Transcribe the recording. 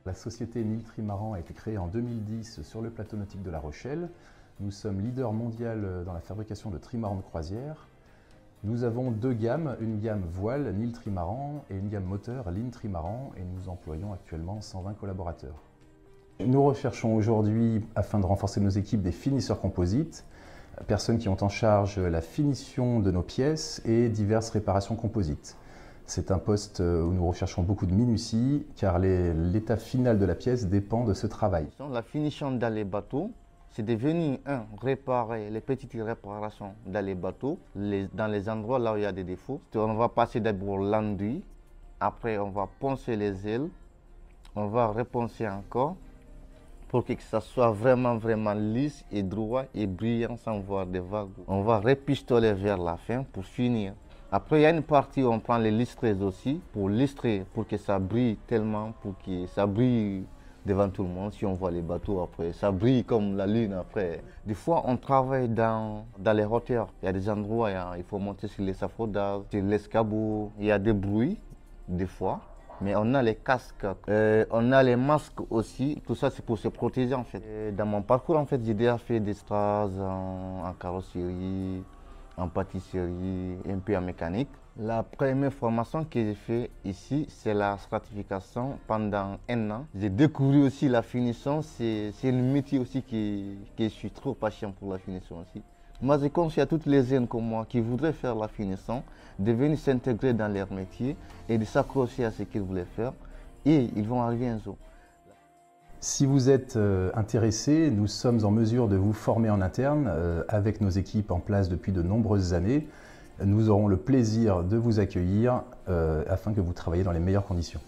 La société Nil Trimaran a été créée en 2010 sur le plateau nautique de La Rochelle. Nous sommes leader mondial dans la fabrication de trimarans de croisière. Nous avons deux gammes, une gamme voile Nil Trimaran et une gamme moteur Lin Trimaran, et nous employons actuellement 120 collaborateurs. Nous recherchons aujourd'hui, afin de renforcer nos équipes, des finisseurs composites, personnes qui ont en charge la finition de nos pièces et diverses réparations composites. C'est un poste où nous recherchons beaucoup de minutie, car l'état final de la pièce dépend de ce travail. La finition dans les bateaux, c'est de venir, réparer les petites réparations dans les bateaux, dans les endroits là où il y a des défauts. On va passer d'abord l'enduit, après on va poncer les ailes, on va reponcer encore, pour que ça soit vraiment lisse et droit et brillant sans voir des vagues. On va repistoler vers la fin pour finir. Après, il y a une partie où on prend les listreuses aussi, pour listrer, pour que ça brille tellement, pour que ça brille devant tout le monde. Si on voit les bateaux après, ça brille comme la lune après. Des fois, on travaille dans les hauteurs. Il y a des endroits, il faut monter sur les échafaudages, sur l'escabeau. Il y a des bruits, des fois. Mais on a les casques, on a les masques aussi. Tout ça, c'est pour se protéger en fait. Et dans mon parcours, en fait, j'ai déjà fait des stages en carrosserie, en pâtisserie, un peu en mécanique. La première formation que j'ai fait ici, c'est la stratification pendant 1 an. J'ai découvert aussi la finition. C'est un métier aussi que je suis trop patient pour la finition aussi. Moi, je conseille à toutes les jeunes comme moi qui voudraient faire la finition de venir s'intégrer dans leur métier et de s'accrocher à ce qu'ils voulaient faire, et ils vont arriver un jour. Si vous êtes intéressé, nous sommes en mesure de vous former en interne avec nos équipes en place depuis de nombreuses années. Nous aurons le plaisir de vous accueillir afin que vous travailliez dans les meilleures conditions.